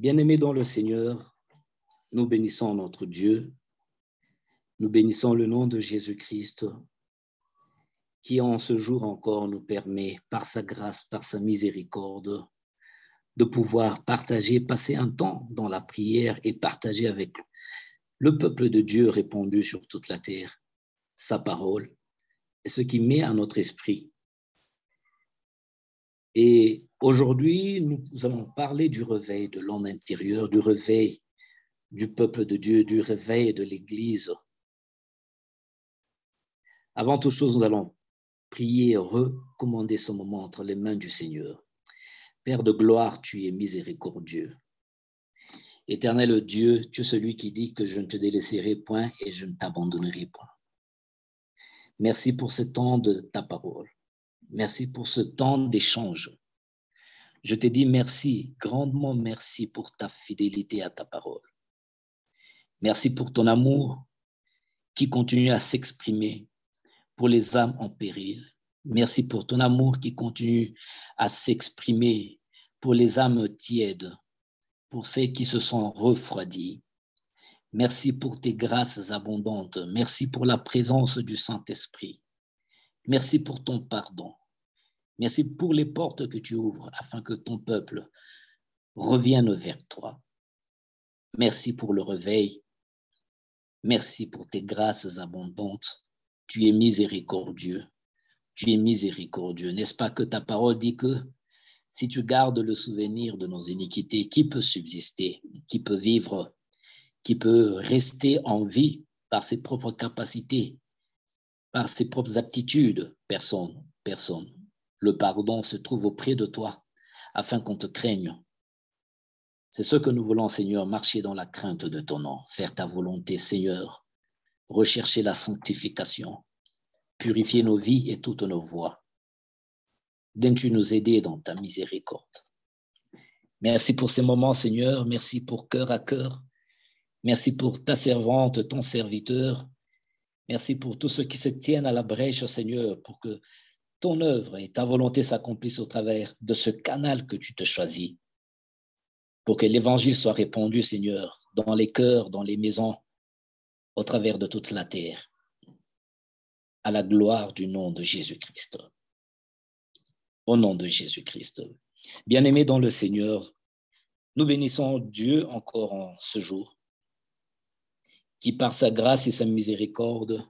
Bien-aimés dans le Seigneur, nous bénissons notre Dieu, nous bénissons le nom de Jésus-Christ qui en ce jour encore nous permet, par sa grâce, par sa miséricorde, de pouvoir passer un temps dans la prière et partager avec le peuple de Dieu répandu sur toute la terre, sa parole et ce qui met à notre esprit. Et aujourd'hui, nous allons parler du réveil de l'homme intérieur, du réveil du peuple de Dieu, du réveil de l'Église. Avant toute chose, nous allons prier et recommander ce moment entre les mains du Seigneur. Père de gloire, tu es miséricordieux. Éternel Dieu, tu es celui qui dit que je ne te délaisserai point et je ne t'abandonnerai point. Merci pour ce temps de ta parole. Merci pour ce temps d'échange. Je te dis merci, grandement merci pour ta fidélité à ta parole. Merci pour ton amour qui continue à s'exprimer pour les âmes en péril. Merci pour ton amour qui continue à s'exprimer pour les âmes tièdes, pour celles qui se sont refroidies. Merci pour tes grâces abondantes. Merci pour la présence du Saint-Esprit. Merci pour ton pardon. Merci pour les portes que tu ouvres afin que ton peuple revienne vers toi. Merci pour le réveil. Merci pour tes grâces abondantes. Tu es miséricordieux. Tu es miséricordieux. N'est-ce pas que ta parole dit que si tu gardes le souvenir de nos iniquités, qui peut subsister, qui peut vivre, qui peut rester en vie par ses propres capacités, par ses propres aptitudes? Personne, personne. Le pardon se trouve auprès de toi afin qu'on te craigne. C'est ce que nous voulons, Seigneur, marcher dans la crainte de ton nom, faire ta volonté, Seigneur, rechercher la sanctification, purifier nos vies et toutes nos voies. Viens-tu nous aider dans ta miséricorde. Merci pour ces moments, Seigneur. Merci pour cœur à cœur. Merci pour ta servante, ton serviteur. Merci pour tous ceux qui se tiennent à la brèche, Seigneur, pour que ton œuvre et ta volonté s'accomplissent au travers de ce canal que tu te choisis. Pour que l'évangile soit répandu, Seigneur, dans les cœurs, dans les maisons, au travers de toute la terre, à la gloire du nom de Jésus-Christ. Au nom de Jésus-Christ. Bien-aimés dans le Seigneur, nous bénissons Dieu encore en ce jour, qui par sa grâce et sa miséricorde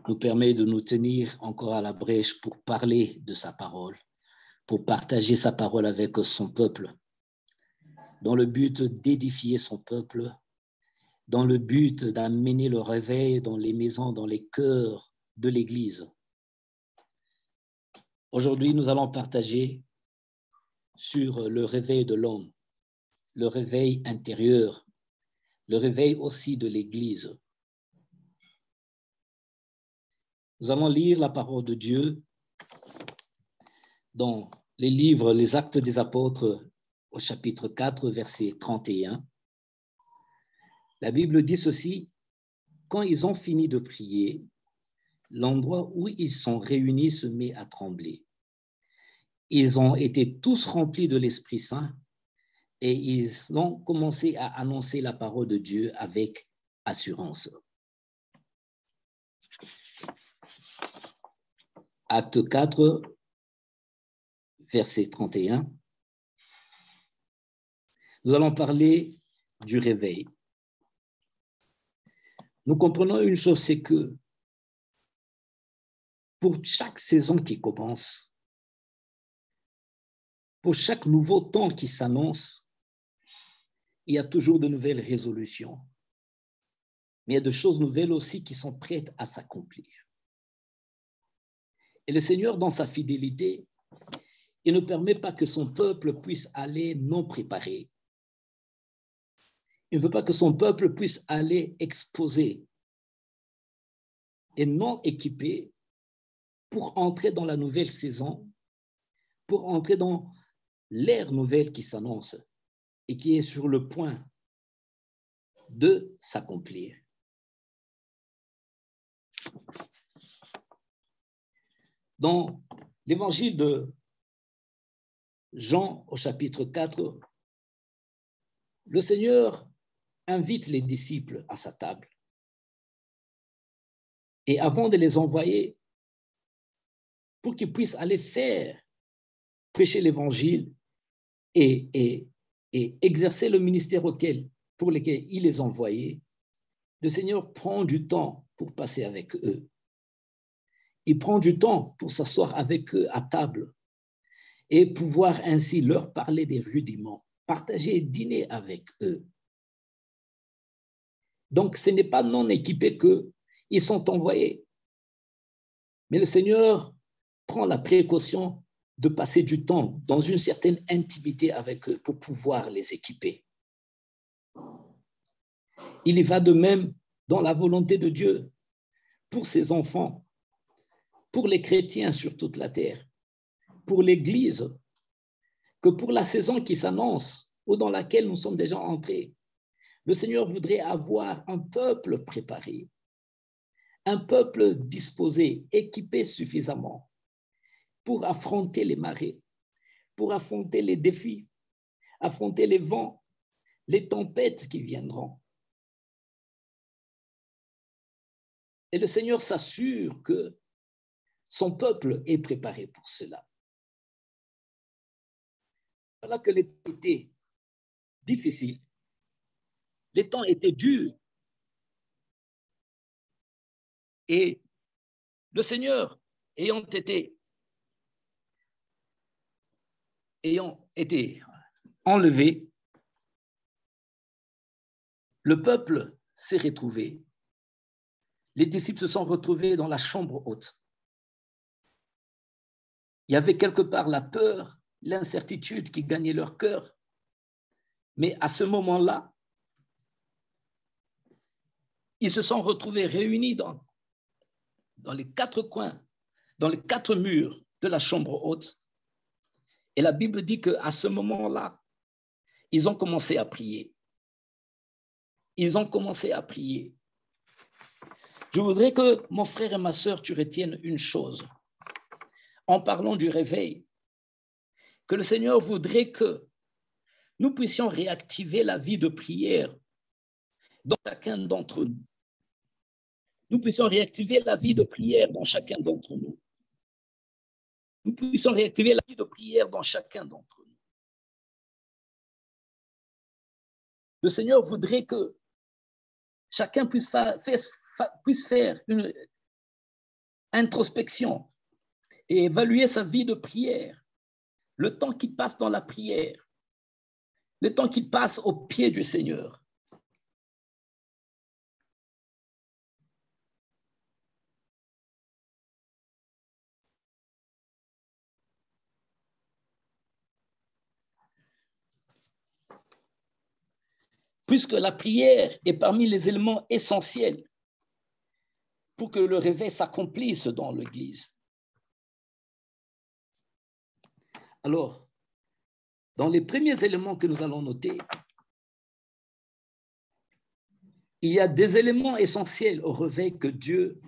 nous permet de nous tenir encore à la brèche pour parler de sa parole, pour partager sa parole avec son peuple, dans le but d'édifier son peuple, dans le but d'amener le réveil dans les maisons, dans les cœurs de l'Église. Aujourd'hui, nous allons partager sur le réveil de l'homme, le réveil intérieur, le réveil aussi de l'Église. Nous allons lire la parole de Dieu dans les livres, les Actes des Apôtres, au chapitre 4, verset 31. La Bible dit ceci: quand ils ont fini de prier, l'endroit où ils sont réunis se met à trembler. Ils ont été tous remplis de l'Esprit Saint et ils ont commencé à annoncer la parole de Dieu avec assurance. Acte 4, verset 31. Nous allons parler du réveil. Nous comprenons une chose, c'est que pour chaque saison qui commence, pour chaque nouveau temps qui s'annonce, il y a toujours de nouvelles résolutions. Mais il y a de choses nouvelles aussi qui sont prêtes à s'accomplir. Et le Seigneur, dans sa fidélité, il ne permet pas que son peuple puisse aller non préparé. Il ne veut pas que son peuple puisse aller exposé et non équipé pour entrer dans la nouvelle saison, pour entrer dans l'ère nouvelle qui s'annonce et qui est sur le point de s'accomplir. Dans l'évangile de Jean au chapitre 4, le Seigneur invite les disciples à sa table. Et avant de les envoyer, pour qu'ils puissent aller prêcher l'évangile et exercer le ministère pour lequel il les envoyait, le Seigneur prend du temps pour passer avec eux. Il prend du temps pour s'asseoir avec eux à table et pouvoir ainsi leur parler des rudiments, partager et dîner avec eux. Donc, ce n'est pas non équipé qu'ils sont envoyés. Mais le Seigneur prend la précaution de passer du temps dans une certaine intimité avec eux pour pouvoir les équiper. Il y va de même dans la volonté de Dieu pour ses enfants, pour les chrétiens sur toute la terre, pour l'Église, que pour la saison qui s'annonce ou dans laquelle nous sommes déjà entrés, le Seigneur voudrait avoir un peuple préparé, un peuple disposé, équipé suffisamment pour affronter les marées, pour affronter les défis, affronter les vents, les tempêtes qui viendront. Et le Seigneur s'assure que son peuple est préparé pour cela. Voilà que les temps étaient difficiles, les temps étaient durs. Et le Seigneur, ayant été enlevé, le peuple s'est retrouvé. Les disciples se sont retrouvés dans la chambre haute. Il y avait quelque part la peur, l'incertitude qui gagnait leur cœur. Mais à ce moment-là, ils se sont retrouvés réunis dans les quatre coins, dans les quatre murs de la chambre haute. Et la Bible dit qu'à ce moment-là, ils ont commencé à prier. Ils ont commencé à prier. Je voudrais que mon frère et ma sœur, tu retiennes une chose. En parlant du réveil, que le Seigneur voudrait que nous puissions réactiver la vie de prière dans chacun d'entre nous. Nous puissions réactiver la vie de prière dans chacun d'entre nous. Nous puissions réactiver la vie de prière dans chacun d'entre nous. Le Seigneur voudrait que chacun puisse faire une introspection et évaluer sa vie de prière, le temps qu'il passe dans la prière, le temps qu'il passe au pied du Seigneur. Puisque la prière est parmi les éléments essentiels pour que le réveil s'accomplisse dans l'Église. Alors, dans les premiers éléments que nous allons noter, il y a des éléments essentiels au réveil que Dieu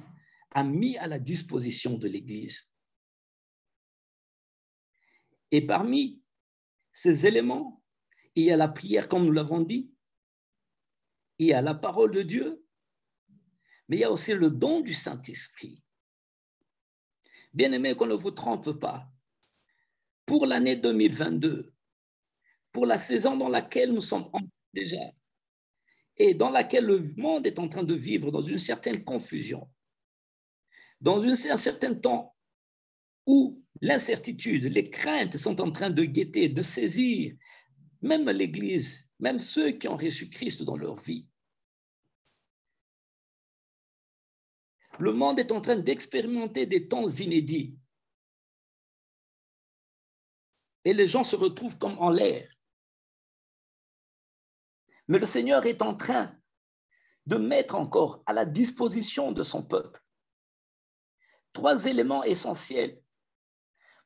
a mis à la disposition de l'Église. Et parmi ces éléments, il y a la prière, comme nous l'avons dit, il y a la parole de Dieu, mais il y a aussi le don du Saint-Esprit. Bien-aimés, qu'on ne vous trompe pas, pour l'année 2022, pour la saison dans laquelle nous sommes déjà, et dans laquelle le monde est en train de vivre dans une certaine confusion, dans un certain temps où l'incertitude, les craintes sont en train de guetter, de saisir, même l'Église, même ceux qui ont reçu Christ dans leur vie. Le monde est en train d'expérimenter des temps inédits. Et les gens se retrouvent comme en l'air. Mais le Seigneur est en train de mettre encore à la disposition de son peuple 3 éléments essentiels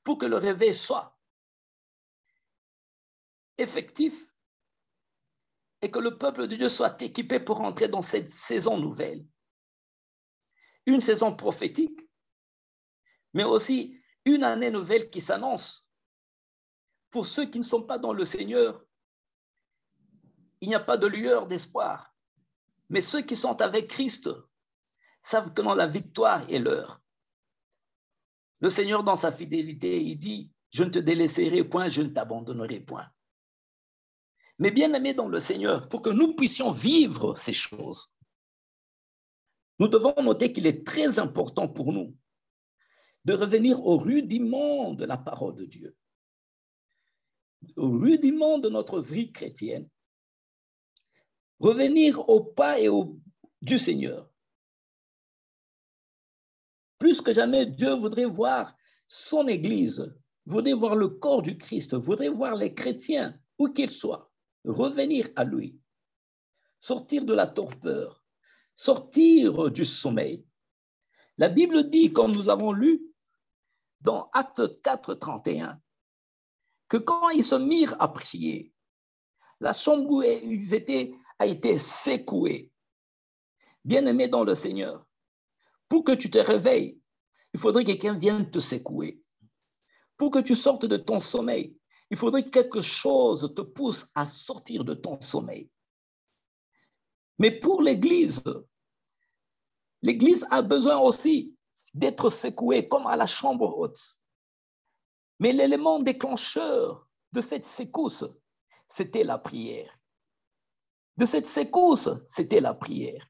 pour que le réveil soit effectif et que le peuple de Dieu soit équipé pour entrer dans cette saison nouvelle. Une saison prophétique, mais aussi une année nouvelle qui s'annonce pour ceux qui ne sont pas dans le Seigneur. il n'y a pas de lueur d'espoir. Mais ceux qui sont avec Christ savent que non, la victoire est leur. Le Seigneur, dans sa fidélité, il dit, je ne te délaisserai point, je ne t'abandonnerai point. Mais bien aimés dans le Seigneur, pour que nous puissions vivre ces choses, nous devons noter qu'il est très important pour nous de revenir au rudiment de la parole de Dieu, au rudiment de notre vie chrétienne, revenir au pas du Seigneur. Plus que jamais, Dieu voudrait voir son Église, voudrait voir le corps du Christ, voudrait voir les chrétiens, où qu'ils soient, revenir à lui, sortir de la torpeur, sortir du sommeil. La Bible dit, comme nous avons lu dans Actes 4, 31, que quand ils se mirent à prier, la chambre où ils étaient a été secouée. Bien-aimé dans le Seigneur, pour que tu te réveilles, il faudrait que quelqu'un vienne te secouer. Pour que tu sortes de ton sommeil, il faudrait que quelque chose te pousse à sortir de ton sommeil. Mais pour l'Église a besoin aussi d'être secouée comme à la chambre haute. Mais l'élément déclencheur de cette secousse, c'était la prière. De cette secousse, c'était la prière.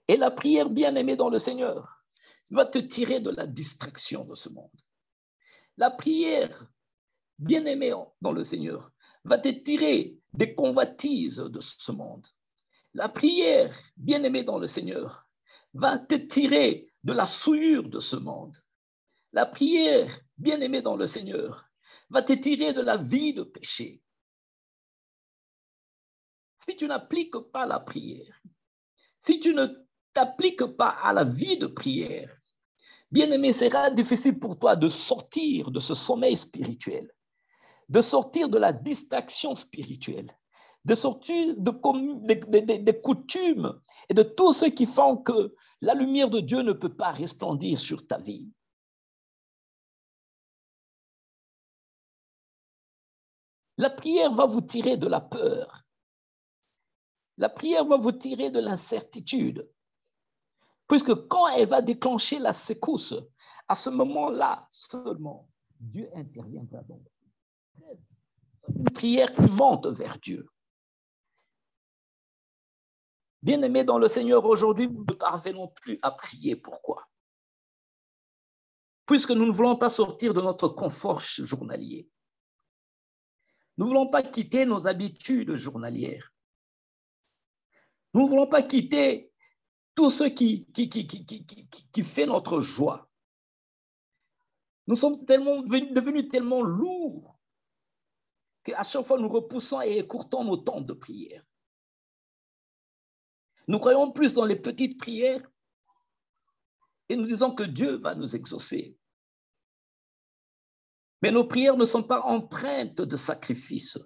Et la prière, bien-aimée dans le Seigneur, va te tirer de la distraction de ce monde. La prière, bien-aimée dans le Seigneur, va te tirer des convoitises de ce monde. La prière, bien-aimée dans le Seigneur, va te tirer de la souillure de ce monde. La prière, bien-aimée dans le Seigneur, va te tirer de la vie de péché. Si tu n'appliques pas la prière, si tu ne t'appliques pas à la vie de prière, bien-aimé, sera difficile pour toi de sortir de ce sommeil spirituel, de sortir de la distraction spirituelle, de sortir des coutumes et de tout ce qui font que la lumière de Dieu ne peut pas resplendir sur ta vie. La prière va vous tirer de la peur. La prière va vous tirer de l'incertitude. Puisque quand elle va déclencher la secousse, à ce moment-là seulement, Dieu interviendra donc. Une prière qui monte vers Dieu. Bien-aimés dans le Seigneur, aujourd'hui, nous ne parvenons plus à prier. Pourquoi? Puisque nous ne voulons pas sortir de notre confort journalier. Nous ne voulons pas quitter nos habitudes journalières. Nous ne voulons pas quitter tout ce qui fait notre joie. Nous sommes devenus tellement lourds qu'à chaque fois, nous repoussons et écourtons nos temps de prière. Nous croyons plus dans les petites prières et nous disons que Dieu va nous exaucer. Mais nos prières ne sont pas empreintes de sacrifice.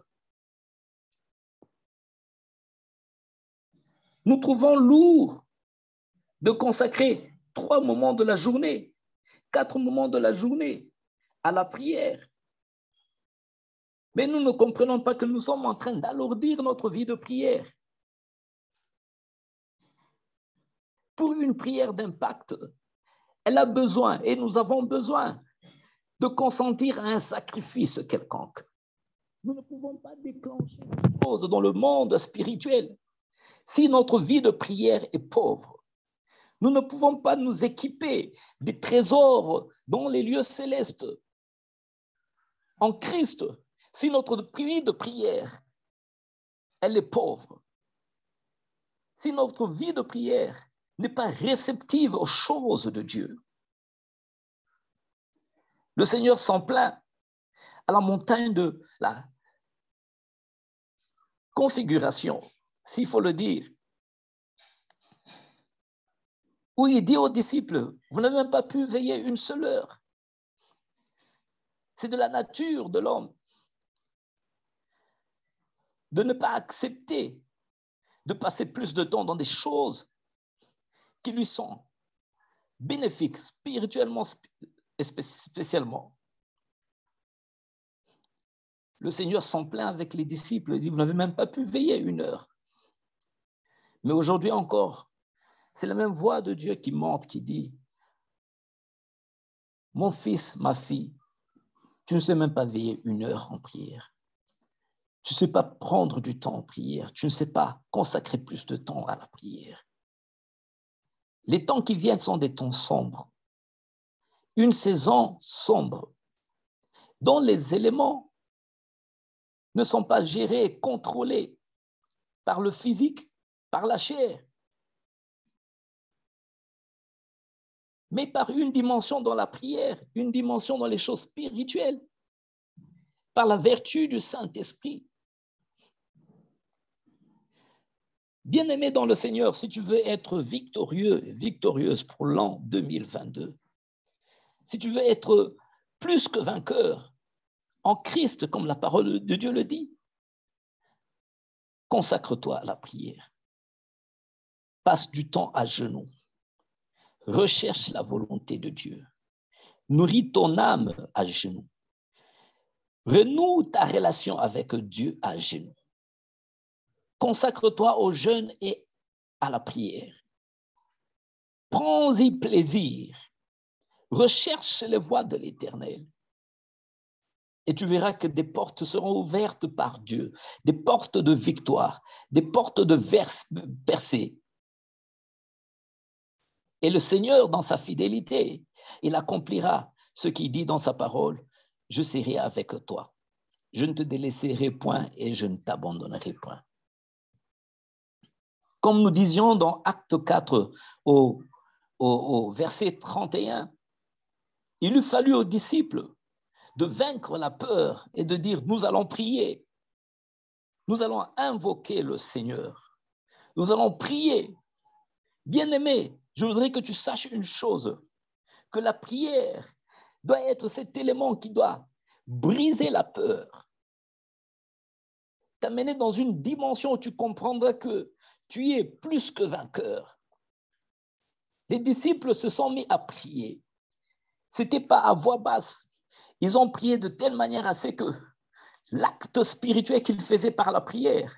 Nous trouvons lourd de consacrer 3 moments de la journée, 4 moments de la journée à la prière. Mais nous ne comprenons pas que nous sommes en train d'alourdir notre vie de prière. Pour une prière d'impact, elle a besoin, et nous avons besoin, de consentir à un sacrifice quelconque. Nous ne pouvons pas déclencher des choses dans le monde spirituel si notre vie de prière est pauvre. Nous ne pouvons pas nous équiper des trésors dans les lieux célestes en Christ si notre vie de prière, elle est pauvre. Si notre vie de prière n'est pas réceptive aux choses de Dieu. Le Seigneur s'en plaint à la montagne de la configuration, s'il faut le dire, où il dit aux disciples, vous n'avez même pas pu veiller une seule heure. C'est de la nature de l'homme de ne pas accepter de passer plus de temps dans des choses qui lui sont bénéfiques spirituellement et spécialement. Le Seigneur s'en plaint avec les disciples. Il dit, vous n'avez même pas pu veiller 1 heure. Mais aujourd'hui encore, c'est la même voix de Dieu qui monte, qui dit, mon fils, ma fille, tu ne sais même pas veiller 1 heure en prière. Tu ne sais pas prendre du temps en prière. Tu ne sais pas consacrer plus de temps à la prière. Les temps qui viennent sont des temps sombres. Une saison sombre dont les éléments ne sont pas gérés et contrôlés par le physique, par la chair, mais par une dimension dans la prière, une dimension dans les choses spirituelles, par la vertu du Saint-Esprit. Bien-aimé dans le Seigneur, si tu veux être victorieux, victorieuse pour l'an 2022, si tu veux être plus que vainqueur en Christ, comme la parole de Dieu le dit, consacre-toi à la prière. Passe du temps à genoux. Recherche la volonté de Dieu. Nourris ton âme à genoux. Renoue ta relation avec Dieu à genoux. Consacre-toi au jeûne et à la prière. Prends-y plaisir. Recherche les voies de l'Éternel. Et tu verras que des portes seront ouvertes par Dieu, des portes de victoire, des portes de percée. Et le Seigneur, dans sa fidélité, il accomplira ce qu'il dit dans sa parole, je serai avec toi. Je ne te délaisserai point et je ne t'abandonnerai point. Comme nous disions dans Acte 4 au verset 31, il eût fallu aux disciples de vaincre la peur et de dire, nous allons prier, nous allons invoquer le Seigneur, nous allons prier. Bien-aimé, je voudrais que tu saches une chose, que la prière doit être cet élément qui doit briser la peur, t'amener dans une dimension où tu comprendras que tu es plus que vainqueur. Les disciples se sont mis à prier. Ce n'était pas à voix basse. Ils ont prié de telle manière à ce que l'acte spirituel qu'ils faisaient par la prière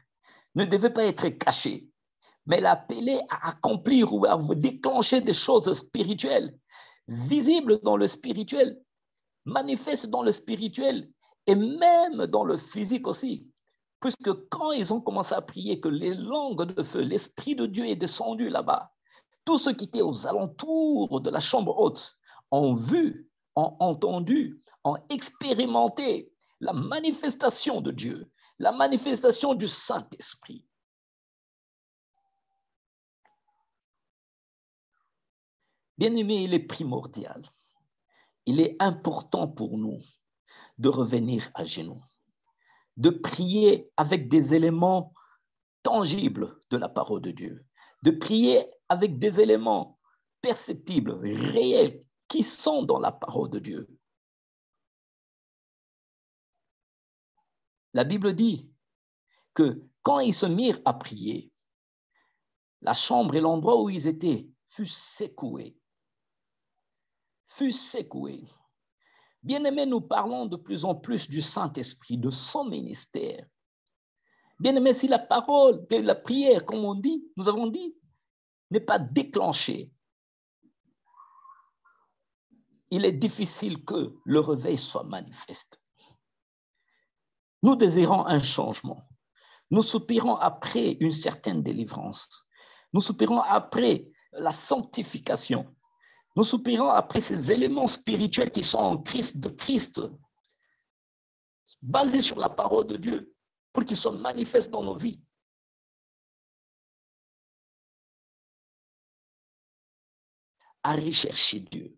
ne devait pas être caché, mais l'appelait à accomplir ou à déclencher des choses spirituelles, visibles dans le spirituel, manifestes dans le spirituel et même dans le physique aussi. Puisque quand ils ont commencé à prier, que les langues de feu, l'Esprit de Dieu est descendu là-bas, tous ceux qui étaient aux alentours de la chambre haute ont vu, ont entendu, ont expérimenté la manifestation de Dieu, la manifestation du Saint-Esprit. Bien-aimé, il est primordial, il est important pour nous de revenir à genoux, de prier avec des éléments tangibles de la parole de Dieu, de prier avec des éléments perceptibles, réels, qui sont dans la parole de Dieu. La Bible dit que quand ils se mirent à prier, la chambre et l'endroit où ils étaient fut secoué. Bien-aimés, nous parlons de plus en plus du Saint-Esprit, de son ministère. Bien-aimés, si la parole de la prière, comme on dit, nous avons dit, n'est pas déclenchée, il est difficile que le réveil soit manifeste. Nous désirons un changement. Nous soupirons après une certaine délivrance. Nous soupirons après la sanctification. Nous soupirons après ces éléments spirituels qui sont en Christ, de Christ, basés sur la parole de Dieu, pour qu'ils soient manifestes dans nos vies. À rechercher Dieu,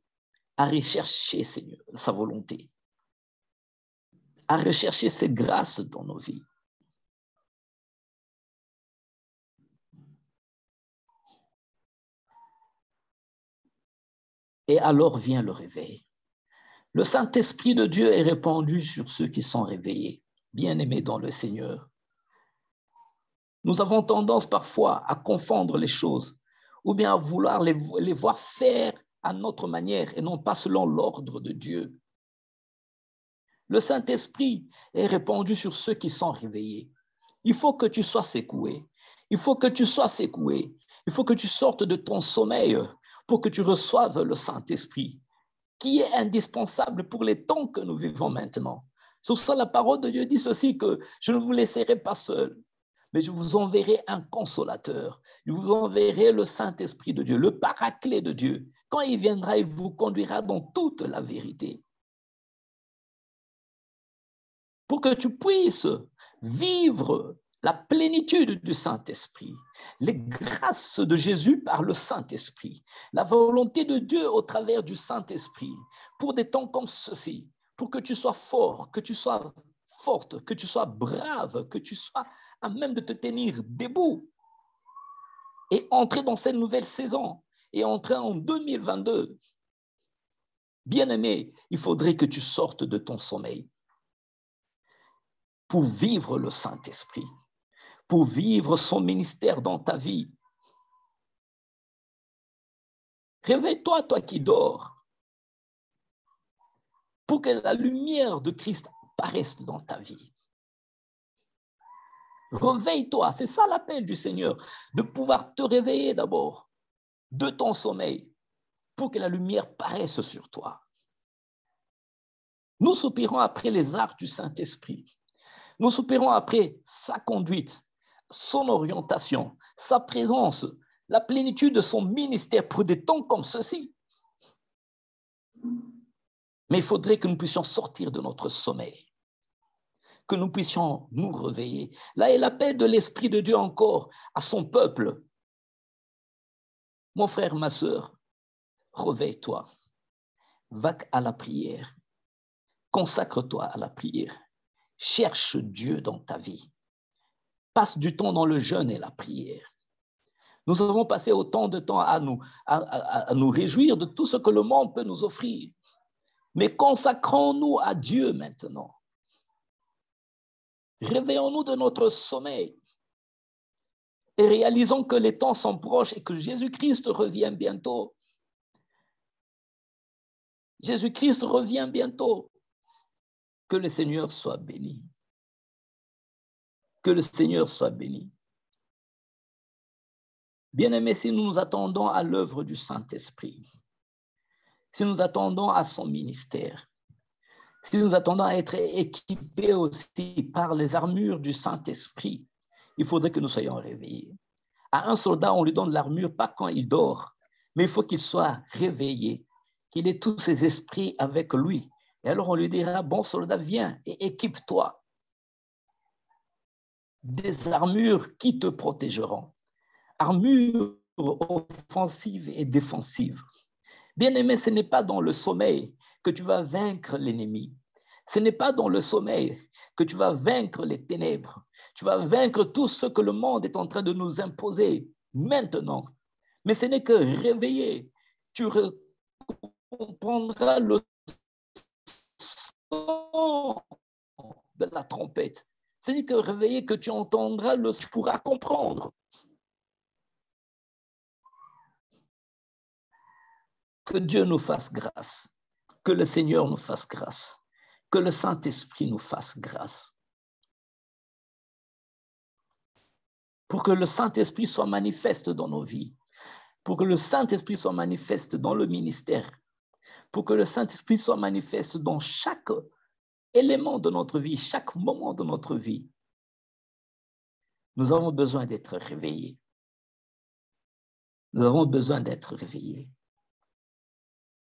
à rechercher Seigneur, sa volonté, à rechercher ses grâces dans nos vies. Et alors vient le réveil. Le Saint-Esprit de Dieu est répandu sur ceux qui sont réveillés, bien-aimés dans le Seigneur. Nous avons tendance parfois à confondre les choses ou bien à vouloir les voir faire à notre manière et non pas selon l'ordre de Dieu. Le Saint-Esprit est répandu sur ceux qui sont réveillés. Il faut que tu sois secoué. Il faut que tu sois secoué. Il faut que tu sortes de ton sommeil pour que tu reçoives le Saint-Esprit, qui est indispensable pour les temps que nous vivons maintenant. Sur ça, la parole de Dieu dit ceci, que je ne vous laisserai pas seul, mais je vous enverrai un consolateur. Je vous enverrai le Saint-Esprit de Dieu, le paraclet de Dieu. Quand il viendra, il vous conduira dans toute la vérité. Pour que tu puisses vivre la plénitude du Saint-Esprit, les grâces de Jésus par le Saint-Esprit, la volonté de Dieu au travers du Saint-Esprit, pour des temps comme ceci, pour que tu sois fort, que tu sois forte, que tu sois brave, que tu sois à même de te tenir debout et entrer dans cette nouvelle saison et entrer en 2022. Bien-aimé, il faudrait que tu sortes de ton sommeil pour vivre le Saint-Esprit, pour vivre son ministère dans ta vie. Réveille-toi, toi qui dors, pour que la lumière de Christ paraisse dans ta vie. Réveille-toi, c'est ça l'appel du Seigneur, de pouvoir te réveiller d'abord de ton sommeil pour que la lumière paraisse sur toi. Nous soupirons après les arts du Saint-Esprit. Nous soupirons après sa conduite, son orientation, sa présence, la plénitude de son ministère pour des temps comme ceci. Mais il faudrait que nous puissions sortir de notre sommeil, que nous puissions nous réveiller. Là est l'appel de l'Esprit de Dieu encore à son peuple. Mon frère, ma sœur, réveille-toi, va à la prière, consacre-toi à la prière, cherche Dieu dans ta vie, passe du temps dans le jeûne et la prière. Nous avons passé autant de temps à nous réjouir de tout ce que le monde peut nous offrir. Mais consacrons-nous à Dieu maintenant. Réveillons-nous de notre sommeil et réalisons que les temps sont proches et que Jésus-Christ revient bientôt. Jésus-Christ revient bientôt. Que le Seigneur soit béni. Que le Seigneur soit béni. Bien-aimés, si nous nous attendons à l'œuvre du Saint-Esprit, si nous attendons à son ministère, si nous attendons à être équipés aussi par les armures du Saint-Esprit, il faudrait que nous soyons réveillés. À un soldat, on lui donne l'armure pas quand il dort, mais il faut qu'il soit réveillé, qu'il ait tous ses esprits avec lui. Et alors on lui dira, bon soldat, viens et équipe-toi des armures qui te protégeront. Armure offensive et défensive. Bien-aimé, ce n'est pas dans le sommeil que tu vas vaincre l'ennemi. Ce n'est pas dans le sommeil que tu vas vaincre les ténèbres. Tu vas vaincre tout ce que le monde est en train de nous imposer maintenant. Mais ce n'est que réveillé. Tu comprendras le son de la trompette. Ce n'est que réveillé que tu entendras tu pourras comprendre. Que Dieu nous fasse grâce, que le Seigneur nous fasse grâce, que le Saint-Esprit nous fasse grâce. Pour que le Saint-Esprit soit manifeste dans nos vies, pour que le Saint-Esprit soit manifeste dans le ministère, pour que le Saint-Esprit soit manifeste dans chaque élément de notre vie, chaque moment de notre vie. Nous avons besoin d'être réveillés. Nous avons besoin d'être réveillés.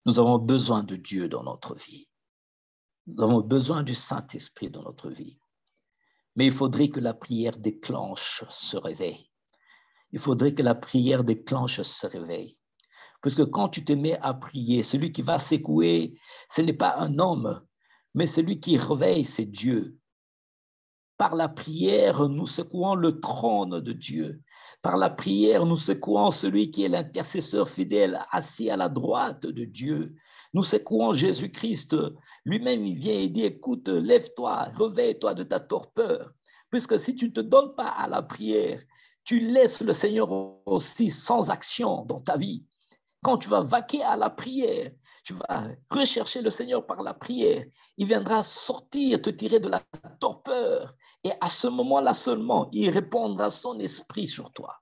Nous avons besoin de Dieu dans notre vie. Nous avons besoin du Saint-Esprit dans notre vie. Mais il faudrait que la prière déclenche ce réveil. Il faudrait que la prière déclenche ce réveil. Parce que quand tu te mets à prier, celui qui va secouer, ce n'est pas un homme, mais celui qui réveille, c'est Dieu. Par la prière, nous secouons le trône de Dieu. Par la prière, nous secouons celui qui est l'intercesseur fidèle assis à la droite de Dieu. Nous secouons Jésus-Christ. Lui-même, il vient et dit, écoute, lève-toi, réveille-toi de ta torpeur. Puisque si tu ne te donnes pas à la prière, tu laisses le Seigneur aussi sans action dans ta vie. Quand tu vas vaquer à la prière, tu vas rechercher le Seigneur par la prière, il viendra sortir, te tirer de la torpeur. Et à ce moment-là seulement, il répandra son esprit sur toi.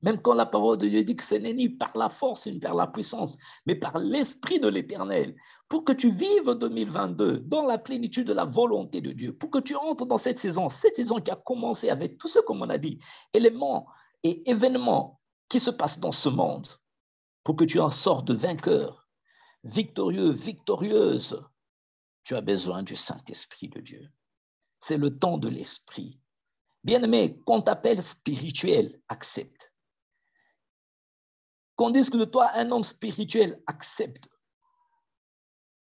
Même quand la parole de Dieu dit que ce n'est ni par la force ni par la puissance, mais par l'Esprit de l'Éternel, pour que tu vives 2022 dans la plénitude de la volonté de Dieu, pour que tu entres dans cette saison qui a commencé avec tout ce qu'on a dit, éléments et événements qui se passent dans ce monde, pour que tu en sortes vainqueur, victorieux, victorieuse. Tu as besoin du Saint-Esprit de Dieu. C'est le temps de l'Esprit. Bien-aimé, qu'on t'appelle spirituel, accepte. Qu'on dise que de toi, un homme spirituel, accepte.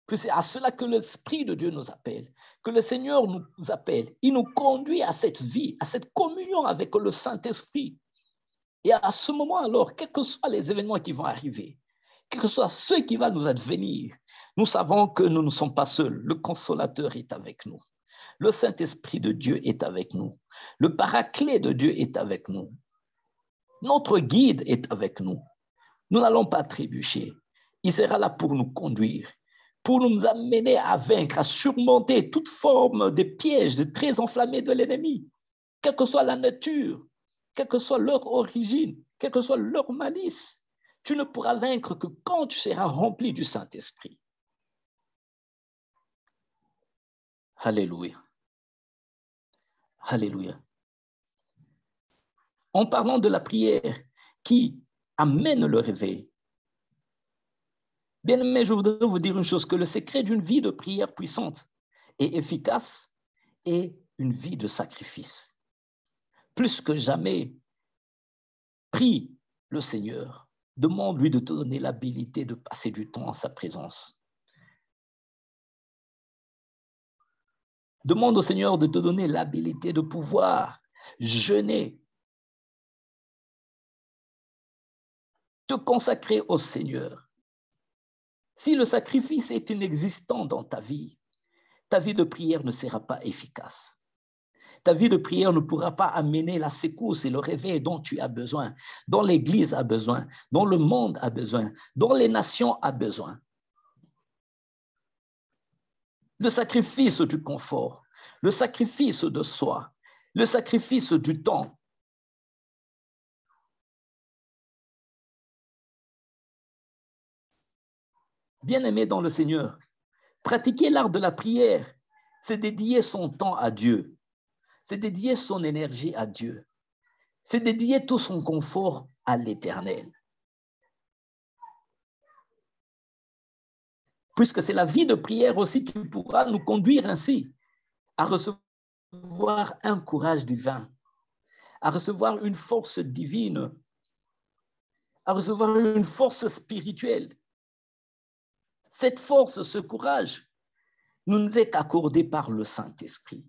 Que c'est à cela que l'Esprit de Dieu nous appelle, que le Seigneur nous appelle. Il nous conduit à cette vie, à cette communion avec le Saint-Esprit. Et à ce moment alors, quels que soient les événements qui vont arriver, quel que soit ce qui va nous advenir, nous savons que nous ne sommes pas seuls. Le Consolateur est avec nous. Le Saint-Esprit de Dieu est avec nous. Le Paraclet de Dieu est avec nous. Notre guide est avec nous. Nous n'allons pas trébucher. Il sera là pour nous conduire, pour nous amener à vaincre, à surmonter toute forme de pièges, de traits enflammés de l'ennemi, quelle que soit la nature, quelle que soit leur origine, quelle que soit leur malice. Tu ne pourras vaincre que quand tu seras rempli du Saint-Esprit. Alléluia. Alléluia. En parlant de la prière qui amène le réveil. Bien-aimé, je voudrais vous dire une chose, que le secret d'une vie de prière puissante et efficace est une vie de sacrifice. Plus que jamais, prie le Seigneur, demande-lui de te donner l'habilité de passer du temps en sa présence. Demande au Seigneur de te donner l'habilité de pouvoir jeûner, te consacrer au Seigneur. Si le sacrifice est inexistant dans ta vie de prière ne sera pas efficace. Ta vie de prière ne pourra pas amener la secousse et le réveil dont tu as besoin, dont l'Église a besoin, dont le monde a besoin, dont les nations ont besoin. Le sacrifice du confort, le sacrifice de soi, le sacrifice du temps. Bien-aimé dans le Seigneur, pratiquer l'art de la prière, c'est dédier son temps à Dieu, c'est dédier son énergie à Dieu, c'est dédier tout son confort à l'Éternel. Puisque c'est la vie de prière aussi qui pourra nous conduire ainsi à recevoir un courage divin, à recevoir une force divine, à recevoir une force spirituelle. Cette force, ce courage, ne nous est qu'accordé par le Saint-Esprit.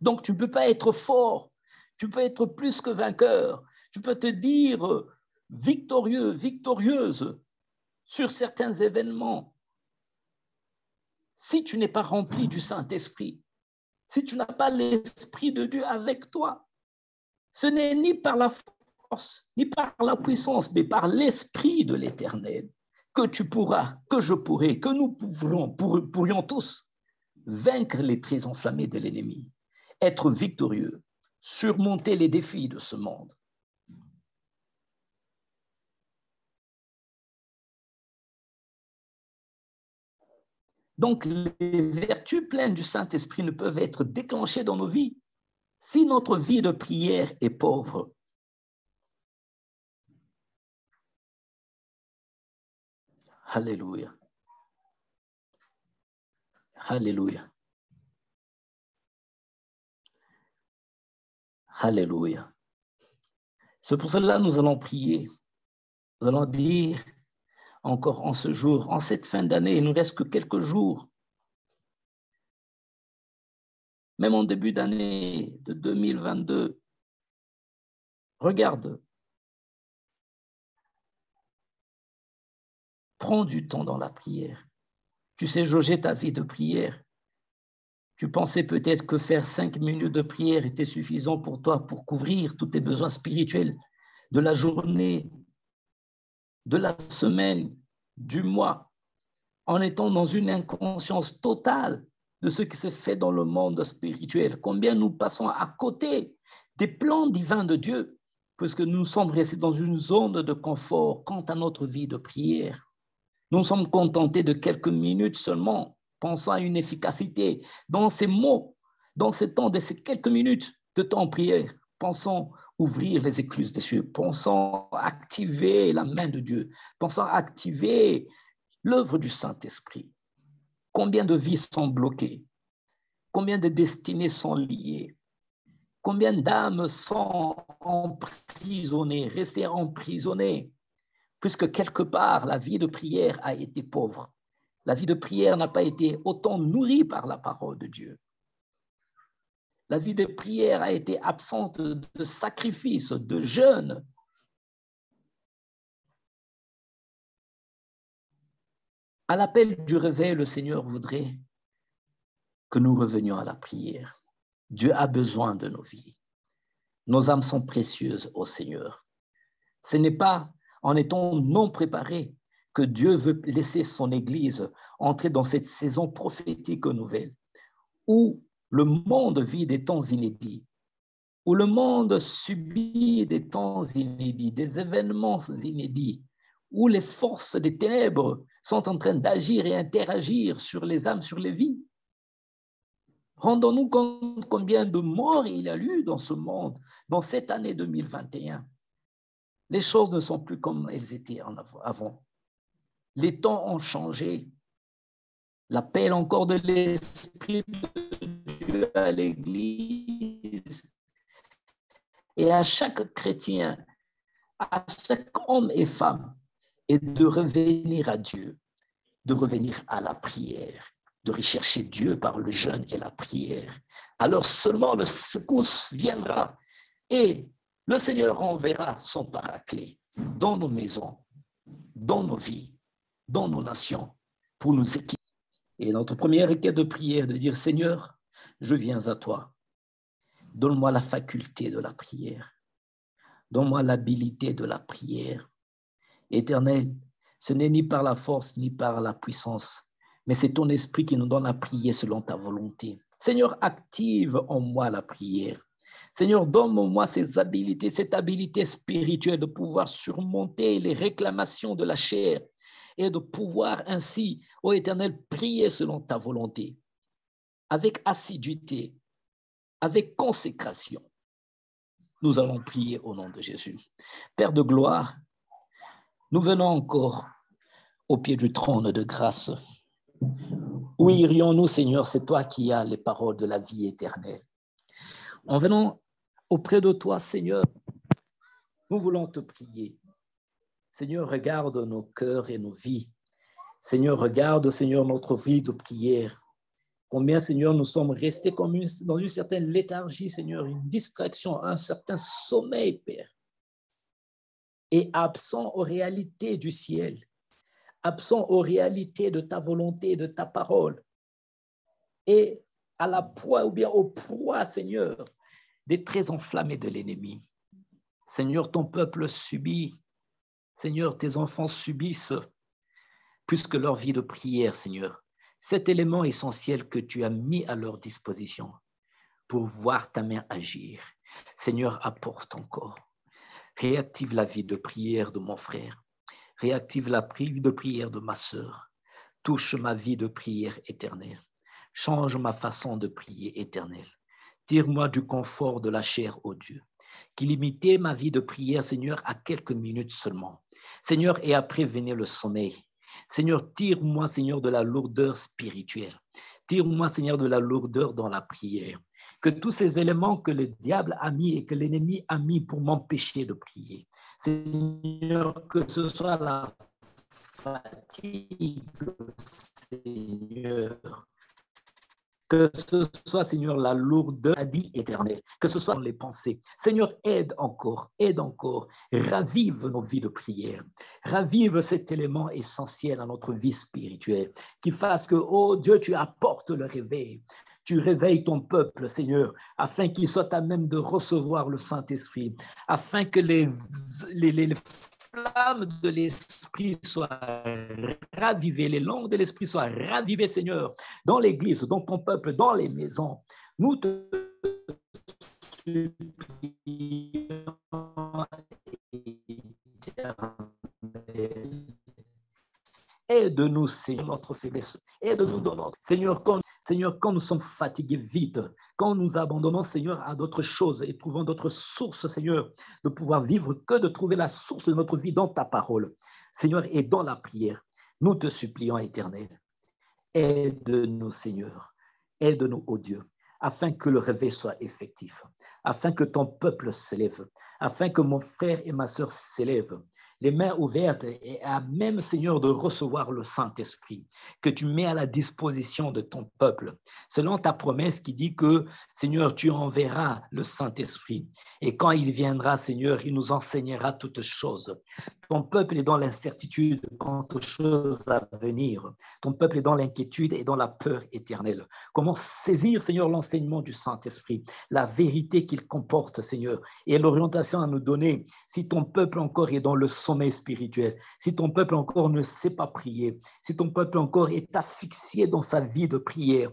Donc, tu ne peux pas être fort, tu peux être plus que vainqueur, tu peux te dire victorieux, victorieuse sur certains événements. Si tu n'es pas rempli du Saint-Esprit, si tu n'as pas l'Esprit de Dieu avec toi, ce n'est ni par la force, ni par la puissance, mais par l'Esprit de l'Éternel que tu pourras, que je pourrai, que nous pourrions tous vaincre les traits enflammés de l'ennemi, être victorieux, surmonter les défis de ce monde. Donc, les vertus pleines du Saint-Esprit ne peuvent être déclenchées dans nos vies si notre vie de prière est pauvre. Alléluia. Alléluia. Alléluia. C'est pour cela que nous allons prier. Nous allons dire encore en ce jour, en cette fin d'année, il ne nous reste que quelques jours. Même en début d'année de 2022, regarde, prends du temps dans la prière. Tu sais jauger ta vie de prière. Tu pensais peut-être que faire 5 minutes de prière était suffisant pour toi pour couvrir tous tes besoins spirituels. de la journée, de la semaine, du mois, en étant dans une inconscience totale de ce qui se fait dans le monde spirituel. Combien nous passons à côté des plans divins de Dieu, puisque nous sommes restés dans une zone de confort quant à notre vie de prière. Nous sommes contentés de quelques minutes seulement, pensant à une efficacité dans ces mots, dans ce temps de ces quelques minutes de temps en prière. Pensons ouvrir les écluses des cieux, pensons activer la main de Dieu, pensons activer l'œuvre du Saint-Esprit. Combien de vies sont bloquées? Combien de destinées sont liées? Combien d'âmes sont emprisonnées, restées emprisonnées? Puisque quelque part, la vie de prière a été pauvre. La vie de prière n'a pas été autant nourrie par la parole de Dieu. La vie de prière a été absente de sacrifices, de jeûne. À l'appel du réveil, le Seigneur voudrait que nous revenions à la prière. Dieu a besoin de nos vies. Nos âmes sont précieuses au Seigneur. Ce n'est pas en étant non préparés que Dieu veut laisser son Église entrer dans cette saison prophétique nouvelle, où le monde vit des temps inédits, où le monde subit des temps inédits, des événements inédits, où les forces des ténèbres sont en train d'agir et interagir sur les âmes, sur les vies. Rendons-nous compte combien de morts il y a eu dans ce monde, dans cette année 2021. Les choses ne sont plus comme elles étaient avant. Les temps ont changé. L'appel encore de l'Esprit de Dieu à l'Église et à chaque chrétien, à chaque homme et femme, est de revenir à Dieu, de revenir à la prière, de rechercher Dieu par le jeûne et la prière. Alors seulement le secousse viendra et le Seigneur enverra son paraclet dans nos maisons, dans nos vies, dans nos nations, pour nous équiper. Et notre première requête de prière, de dire, Seigneur, je viens à toi. Donne-moi la faculté de la prière. Donne-moi l'habilité de la prière. Éternel, ce n'est ni par la force, ni par la puissance, mais c'est ton esprit qui nous donne à prier selon ta volonté. Seigneur, active en moi la prière. Seigneur, donne-moi cette habilité spirituelle de pouvoir surmonter les réclamations de la chair et de pouvoir ainsi, ô Éternel, prier selon ta volonté, avec assiduité, avec consécration. Nous allons prier au nom de Jésus. Père de gloire, nous venons encore au pied du trône de grâce. Où irions-nous, Seigneur? C'est toi qui as les paroles de la vie éternelle. En venant auprès de toi, Seigneur, nous voulons te prier. Seigneur, regarde nos cœurs et nos vies. Seigneur, regarde, Seigneur, notre vie de prière. Combien, Seigneur, nous sommes restés comme dans une certaine léthargie, Seigneur, une distraction, un certain sommeil, Père, et absent aux réalités du ciel, absent aux réalités de ta volonté, de ta parole, et à la proie ou bien au proie, Seigneur, des traits enflammés de l'ennemi. Seigneur, ton peuple subit, Seigneur, tes enfants subissent plus que leur vie de prière, Seigneur, cet élément essentiel que tu as mis à leur disposition pour voir ta main agir. Seigneur, apporte encore. Réactive la vie de prière de mon frère. Réactive la vie de prière de ma sœur. Touche ma vie de prière éternelle. Change ma façon de prier éternelle. Tire-moi du confort de la chair, ô Dieu, qui limitait ma vie de prière, Seigneur, à quelques minutes seulement. Seigneur, et après venait le sommeil. Seigneur, tire-moi, Seigneur, de la lourdeur spirituelle. Tire-moi, Seigneur, de la lourdeur dans la prière. Que tous ces éléments que le diable a mis et que l'ennemi a mis pour m'empêcher de prier. Seigneur, que ce soit la fatigue, Seigneur, Que ce soit, Seigneur, la lourdeur, la vie éternelle, que ce soit dans les pensées. Seigneur, aide encore, ravive nos vies de prière, ravive cet élément essentiel à notre vie spirituelle, qui fasse que, oh Dieu, tu apportes le réveil. Tu réveilles ton peuple, Seigneur, afin qu'il soit à même de recevoir le Saint-Esprit, afin que les flammes de l'Esprit soient ravivées, les langues de l'Esprit soient ravivées, Seigneur, dans l'Église, dans ton peuple, dans les maisons. Nous te supplions, aide-nous, Seigneur, notre faiblesse. Aide-nous dans notre... Seigneur, quand nous sommes fatigués vite, quand nous abandonnons, Seigneur, à d'autres choses et trouvons d'autres sources, Seigneur, de pouvoir vivre que de trouver la source de notre vie dans ta parole, Seigneur, et dans la prière. Nous te supplions, Éternel. Aide-nous, Seigneur. Aide-nous, ô Dieu, afin que le réveil soit effectif, afin que ton peuple s'élève, afin que mon frère et ma sœur s'élèvent, les mains ouvertes et à même, Seigneur, de recevoir le Saint-Esprit que tu mets à la disposition de ton peuple, selon ta promesse qui dit que, Seigneur, tu enverras le Saint-Esprit et quand il viendra, Seigneur, il nous enseignera toutes choses. Ton peuple est dans l'incertitude quant aux choses à venir. Ton peuple est dans l'inquiétude et dans la peur éternelle. Comment saisir, Seigneur, l'enseignement du Saint-Esprit, la vérité qu'il comporte, Seigneur, et l'orientation à nous donner si ton peuple encore est dans le sommeil spirituel, si ton peuple encore ne sait pas prier, si ton peuple encore est asphyxié dans sa vie de prière.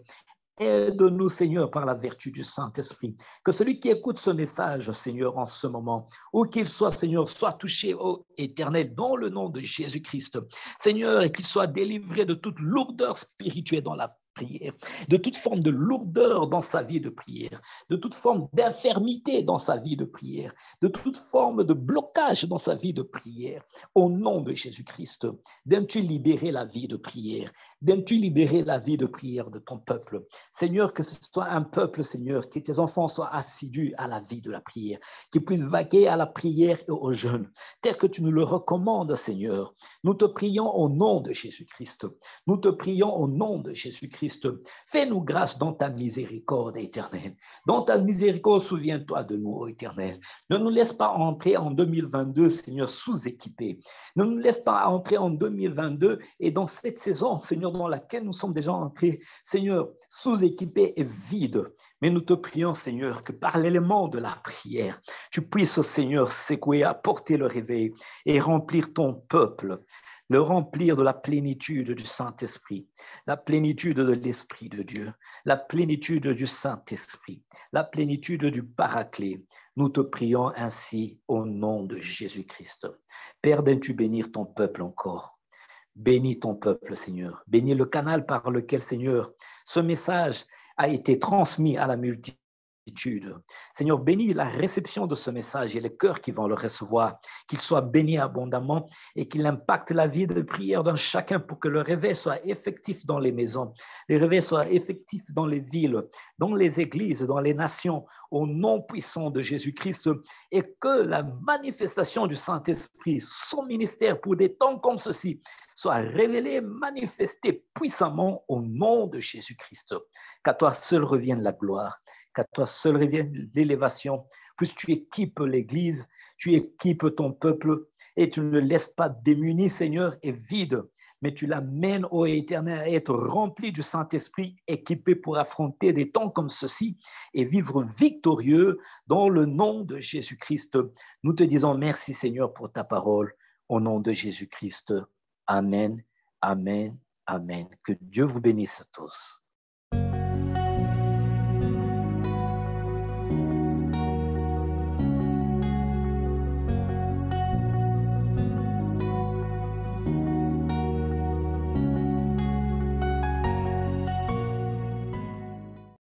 Aide-nous, Seigneur, par la vertu du Saint-Esprit. Que celui qui écoute ce message, Seigneur, en ce moment, où qu'il soit, Seigneur, soit touché, ô Éternel, dans le nom de Jésus-Christ. Seigneur, et qu'il soit délivré de toute lourdeur spirituelle dans la prière, de toute forme de lourdeur dans sa vie de prière, de toute forme d'infirmité dans sa vie de prière, de toute forme de blocage dans sa vie de prière. Au nom de Jésus-Christ, d'aimes-tu libérer la vie de prière, d'aimes-tu libérer la vie de prière de ton peuple. Seigneur, que ce soit un peuple, Seigneur, que tes enfants soient assidus à la vie de la prière, qu'ils puissent vaquer à la prière et au jeûne, tel que tu nous le recommandes, Seigneur. Nous te prions au nom de Jésus-Christ. Nous te prions au nom de Jésus-Christ. Fais-nous grâce dans ta miséricorde éternelle. Dans ta miséricorde, souviens-toi de nous, ô Éternel. Ne nous laisse pas entrer en 2022, Seigneur, sous-équipés. Ne nous laisse pas entrer en 2022 et dans cette saison, Seigneur, dans laquelle nous sommes déjà entrés, Seigneur, sous-équipés et vides. Mais nous te prions, Seigneur, que par l'élément de la prière, tu puisses, Seigneur, secouer, apporter le réveil et remplir ton peuple, le remplir de la plénitude du Saint-Esprit, la plénitude de l'Esprit de Dieu, la plénitude du Saint-Esprit, la plénitude du Paraclet. Nous te prions ainsi au nom de Jésus-Christ. Père, viens-tu bénir ton peuple encore. Bénis ton peuple, Seigneur. Bénis le canal par lequel, Seigneur, ce message a été transmis à la multitude. Seigneur, bénis la réception de ce message et les cœurs qui vont le recevoir, qu'il soit béni abondamment et qu'il impacte la vie de prière d'un chacun pour que le réveil soit effectif dans les maisons, le réveil soit effectif dans les villes, dans les églises, dans les nations, au nom puissant de Jésus-Christ, et que la manifestation du Saint-Esprit, son ministère pour des temps comme ceci, soit révélé, manifesté puissamment au nom de Jésus-Christ. Qu'à toi seul revienne la gloire, qu'à toi seul revienne l'élévation, plus tu équipes l'Église, tu équipes ton peuple et tu ne le laisses pas démuni, Seigneur, et vide, mais tu l'amènes, ô Éternel, à être rempli du Saint-Esprit, équipé pour affronter des temps comme ceci et vivre victorieux dans le nom de Jésus-Christ. Nous te disons merci, Seigneur, pour ta parole, au nom de Jésus-Christ. Amen, amen, amen. Que Dieu vous bénisse tous.